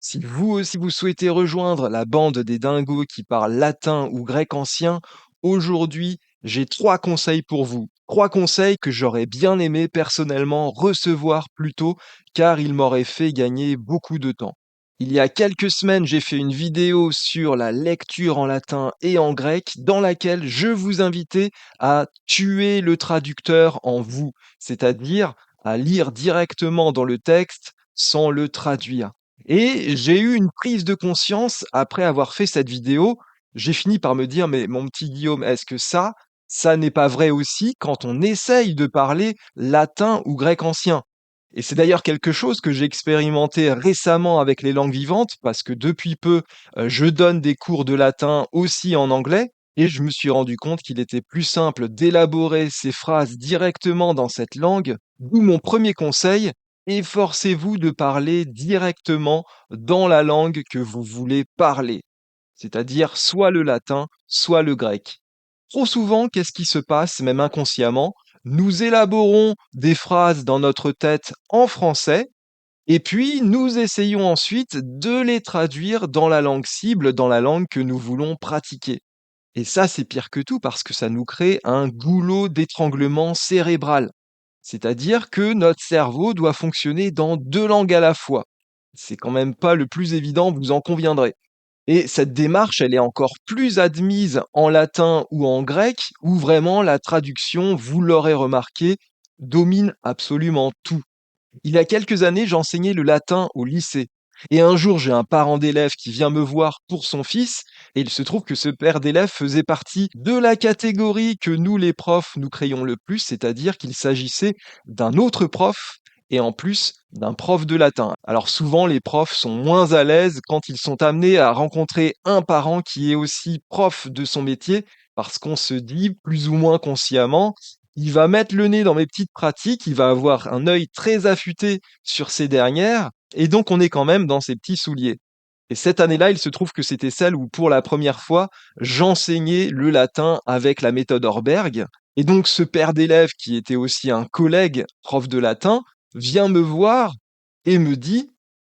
Si vous aussi vous souhaitez rejoindre la bande des dingos qui parlent latin ou grec ancien, aujourd'hui, j'ai 3 conseils pour vous. 3 conseils que j'aurais bien aimé personnellement recevoir plus tôt, car ils m'auraient fait gagner beaucoup de temps. Il y a quelques semaines, j'ai fait une vidéo sur la lecture en latin et en grec, dans laquelle je vous invitais à tuer le traducteur en vous, c'est-à-dire à lire directement dans le texte sans le traduire. Et j'ai eu une prise de conscience après avoir fait cette vidéo. J'ai fini par me dire: «Mais mon petit Guillaume, est-ce que ça n'est pas vrai aussi quand on essaye de parler latin ou grec ancien?» Et c'est d'ailleurs quelque chose que j'ai expérimenté récemment avec les langues vivantes, parce que depuis peu, je donne des cours de latin aussi en anglais et je me suis rendu compte qu'il était plus simple d'élaborer ces phrases directement dans cette langue, d'où mon premier conseil: efforcez-vous de parler directement dans la langue que vous voulez parler, c'est-à-dire soit le latin, soit le grec. Trop souvent, qu'est-ce qui se passe, même inconsciemment? Nous élaborons des phrases dans notre tête en français, et puis nous essayons ensuite de les traduire dans la langue cible, dans la langue que nous voulons pratiquer. Et ça, c'est pire que tout parce que ça nous crée un goulot d'étranglement cérébral. C'est-à-dire que notre cerveau doit fonctionner dans 2 langues à la fois. C'est quand même pas le plus évident, vous en conviendrez. Et cette démarche, elle est encore plus admise en latin ou en grec, où vraiment la traduction, vous l'aurez remarqué, domine absolument tout. Il y a quelques années, j'enseignais le latin au lycée. Et un jour, j'ai un parent d'élève qui vient me voir pour son fils, et il se trouve que ce père d'élève faisait partie de la catégorie que nous, les profs, nous crayons le plus, c'est-à-dire qu'il s'agissait d'un autre prof, et en plus d'un prof de latin. Alors souvent, les profs sont moins à l'aise quand ils sont amenés à rencontrer un parent qui est aussi prof de son métier, parce qu'on se dit, plus ou moins consciemment, il va mettre le nez dans mes petites pratiques, il va avoir un œil très affûté sur ces dernières, et donc on est quand même dans ses petits souliers. Et cette année-là, il se trouve que c'était celle où, pour la première fois, j'enseignais le latin avec la méthode Horberg. Et donc ce père d'élève, qui était aussi un collègue prof de latin, vient me voir et me dit: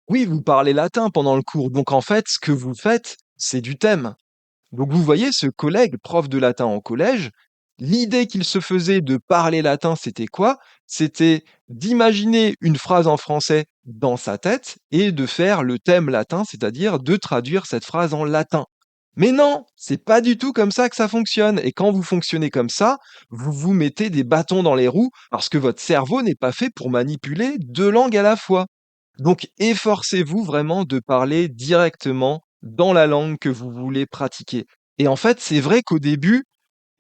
«Oui, vous parlez latin pendant le cours, donc en fait, ce que vous faites, c'est du thème». Donc vous voyez, ce collègue, prof de latin en collège, l'idée qu'il se faisait de parler latin, c'était quoi? C'était d'imaginer une phrase en français dans sa tête et de faire le thème latin, c'est-à-dire de traduire cette phrase en latin. Mais non, c'est pas du tout comme ça que ça fonctionne. Et quand vous fonctionnez comme ça, vous vous mettez des bâtons dans les roues parce que votre cerveau n'est pas fait pour manipuler 2 langues à la fois. Donc efforcez-vous vraiment de parler directement dans la langue que vous voulez pratiquer. Et en fait, c'est vrai qu'au début,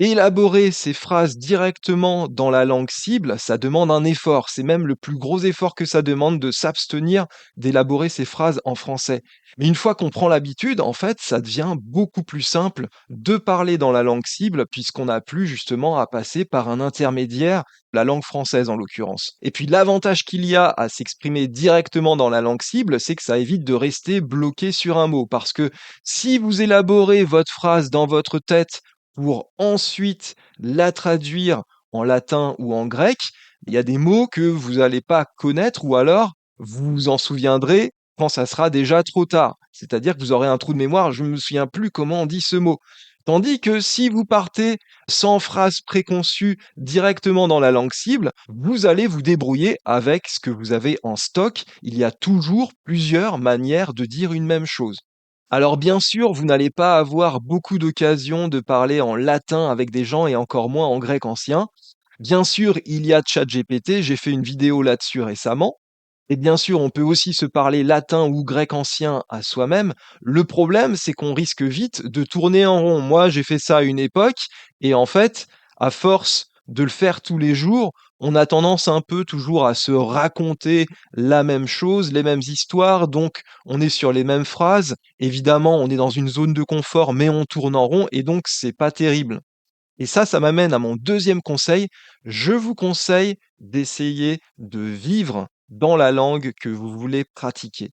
élaborer ces phrases directement dans la langue cible, ça demande un effort. C'est même le plus gros effort que ça demande de s'abstenir d'élaborer ces phrases en français. Mais une fois qu'on prend l'habitude, en fait, ça devient beaucoup plus simple de parler dans la langue cible puisqu'on n'a plus justement à passer par un intermédiaire, la langue française en l'occurrence. Et puis l'avantage qu'il y a à s'exprimer directement dans la langue cible, c'est que ça évite de rester bloqué sur un mot. Parce que si vous élaborez votre phrase dans votre tête pour ensuite la traduire en latin ou en grec, il y a des mots que vous n'allez pas connaître ou alors vous vous en souviendrez quand ça sera déjà trop tard. C'est-à-dire que vous aurez un trou de mémoire, je ne me souviens plus comment on dit ce mot. Tandis que si vous partez sans phrase préconçue directement dans la langue cible, vous allez vous débrouiller avec ce que vous avez en stock. Il y a toujours plusieurs manières de dire une même chose. Alors bien sûr, vous n'allez pas avoir beaucoup d'occasions de parler en latin avec des gens et encore moins en grec ancien. Bien sûr, il y a ChatGPT, j'ai fait une vidéo là-dessus récemment. Et bien sûr, on peut aussi se parler latin ou grec ancien à soi-même. Le problème, c'est qu'on risque vite de tourner en rond. Moi, j'ai fait ça à une époque, et en fait, à force de le faire tous les jours, on a tendance un peu toujours à se raconter la même chose, les mêmes histoires, donc on est sur les mêmes phrases. Évidemment, on est dans une zone de confort, mais on tourne en rond, et donc c'est pas terrible. Et ça m'amène à mon deuxième conseil. Je vous conseille d'essayer de vivre dans la langue que vous voulez pratiquer.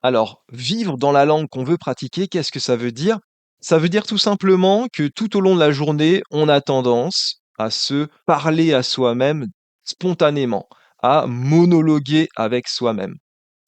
Alors, vivre dans la langue qu'on veut pratiquer, qu'est-ce que ça veut dire? Ça veut dire tout simplement que tout au long de la journée, on a tendance à se parler à soi-même spontanément, à monologuer avec soi-même.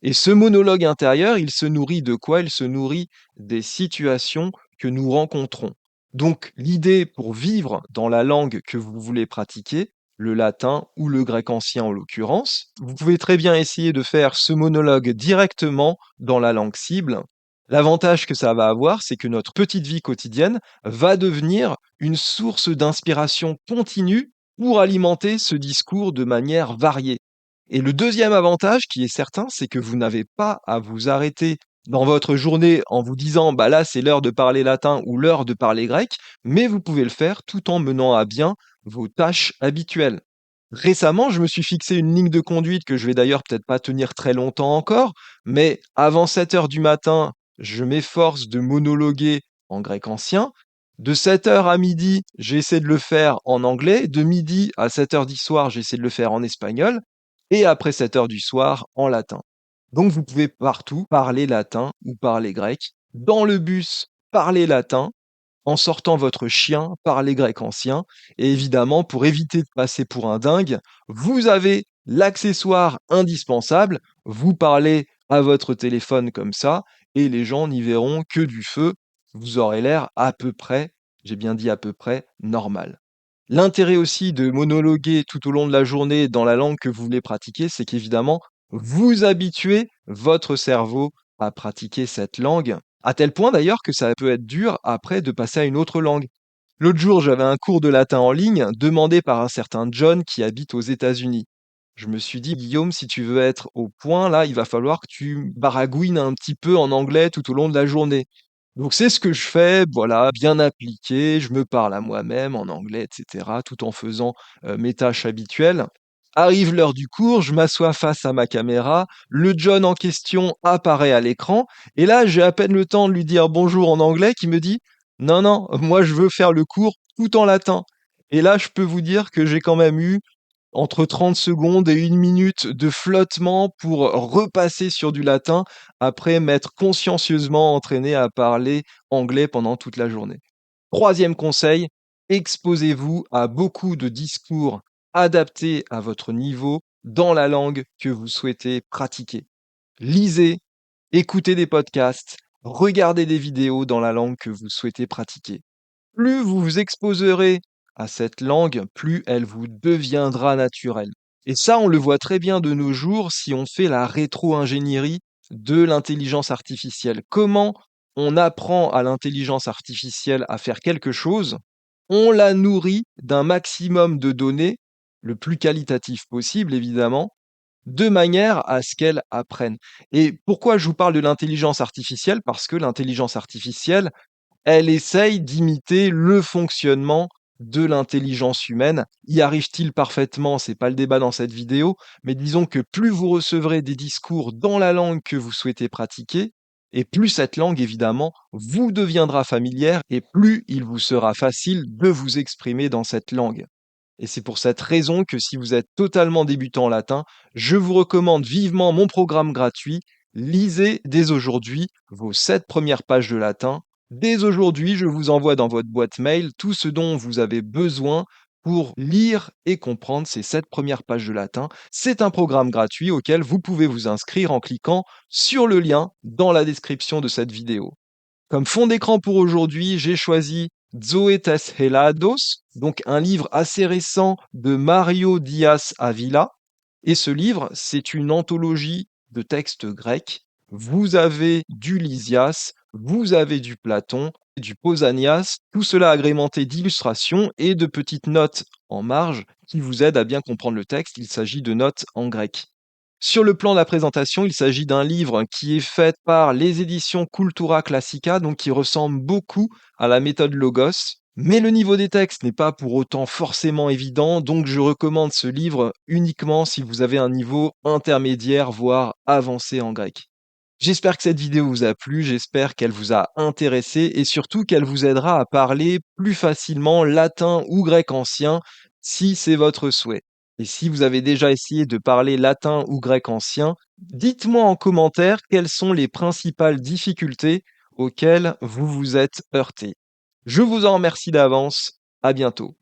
Et ce monologue intérieur, il se nourrit de quoi? Il se nourrit des situations que nous rencontrons. Donc, l'idée pour vivre dans la langue que vous voulez pratiquer, le latin ou le grec ancien en l'occurrence, vous pouvez très bien essayer de faire ce monologue directement dans la langue cible. L'avantage que ça va avoir, c'est que notre petite vie quotidienne va devenir une source d'inspiration continue pour alimenter ce discours de manière variée. Et le deuxième avantage qui est certain, c'est que vous n'avez pas à vous arrêter dans votre journée en vous disant bah là c'est l'heure de parler latin ou l'heure de parler grec, mais vous pouvez le faire tout en menant à bien vos tâches habituelles. Récemment, je me suis fixé une ligne de conduite que je vais d'ailleurs peut-être pas tenir très longtemps encore, mais avant 7 heures du matin, je m'efforce de monologuer en grec ancien. De 7 heures à midi, j'essaie de le faire en anglais. De midi à 7 heures du soir, j'essaie de le faire en espagnol. Et après 7 heures du soir, en latin. Donc vous pouvez partout parler latin ou parler grec. Dans le bus, parler latin. En sortant votre chien, parler grec ancien. Et évidemment, pour éviter de passer pour un dingue, vous avez l'accessoire indispensable. Vous parlez à votre téléphone comme ça, et les gens n'y verront que du feu. Vous aurez l'air à peu près, j'ai bien dit à peu près, normal. L'intérêt aussi de monologuer tout au long de la journée dans la langue que vous voulez pratiquer, c'est qu'évidemment, vous habituez votre cerveau à pratiquer cette langue, à tel point d'ailleurs que ça peut être dur après de passer à une autre langue. L'autre jour, j'avais un cours de latin en ligne demandé par un certain John qui habite aux États-Unis. Je me suis dit, Guillaume, si tu veux être au point, là, il va falloir que tu baragouines un petit peu en anglais tout au long de la journée. Donc c'est ce que je fais, voilà, bien appliqué, je me parle à moi-même en anglais, etc., tout en faisant mes tâches habituelles. Arrive l'heure du cours, je m'assois face à ma caméra, le John en question apparaît à l'écran, et là j'ai à peine le temps de lui dire bonjour en anglais qui me dit non, non, moi je veux faire le cours tout en latin. Et là je peux vous dire que j'ai quand même eu entre 30 secondes et 1 minute de flottement pour repasser sur du latin après m'être consciencieusement entraîné à parler anglais pendant toute la journée. Troisième conseil, exposez-vous à beaucoup de discours adaptés à votre niveau dans la langue que vous souhaitez pratiquer. Lisez, écoutez des podcasts, regardez des vidéos dans la langue que vous souhaitez pratiquer. Plus vous vous exposerez à cette langue, plus elle vous deviendra naturelle. Et ça, on le voit très bien de nos jours si on fait la rétro-ingénierie de l'intelligence artificielle. Comment on apprend à l'intelligence artificielle à faire quelque chose? On la nourrit d'un maximum de données, le plus qualitatif possible évidemment, de manière à ce qu'elle apprenne. Et pourquoi je vous parle de l'intelligence artificielle? Parce que l'intelligence artificielle, elle essaye d'imiter le fonctionnement de l'intelligence humaine. Y arrive-t-il parfaitement? C'est pas le débat dans cette vidéo, mais disons que plus vous recevrez des discours dans la langue que vous souhaitez pratiquer, et plus cette langue, évidemment, vous deviendra familière, et plus il vous sera facile de vous exprimer dans cette langue. Et c'est pour cette raison que si vous êtes totalement débutant en latin, je vous recommande vivement mon programme gratuit. Lisez dès aujourd'hui vos 7 premières pages de latin. Dès aujourd'hui, je vous envoie dans votre boîte mail tout ce dont vous avez besoin pour lire et comprendre ces 7 premières pages de latin. C'est un programme gratuit auquel vous pouvez vous inscrire en cliquant sur le lien dans la description de cette vidéo. Comme fond d'écran pour aujourd'hui, j'ai choisi Zoetes Helados, donc un livre assez récent de Mario Diaz Avila. Et ce livre, c'est une anthologie de textes grecs. Vous avez du Lysias, vous avez du Platon, du Pausanias, tout cela agrémenté d'illustrations et de petites notes en marge qui vous aident à bien comprendre le texte. Il s'agit de notes en grec. Sur le plan de la présentation, il s'agit d'un livre qui est fait par les éditions Cultura Classica, donc qui ressemble beaucoup à la méthode Logos. Mais le niveau des textes n'est pas pour autant forcément évident, donc je recommande ce livre uniquement si vous avez un niveau intermédiaire, voire avancé en grec. J'espère que cette vidéo vous a plu, j'espère qu'elle vous a intéressé et surtout qu'elle vous aidera à parler plus facilement latin ou grec ancien si c'est votre souhait. Et si vous avez déjà essayé de parler latin ou grec ancien, dites-moi en commentaire quelles sont les principales difficultés auxquelles vous vous êtes heurté. Je vous en remercie d'avance, à bientôt.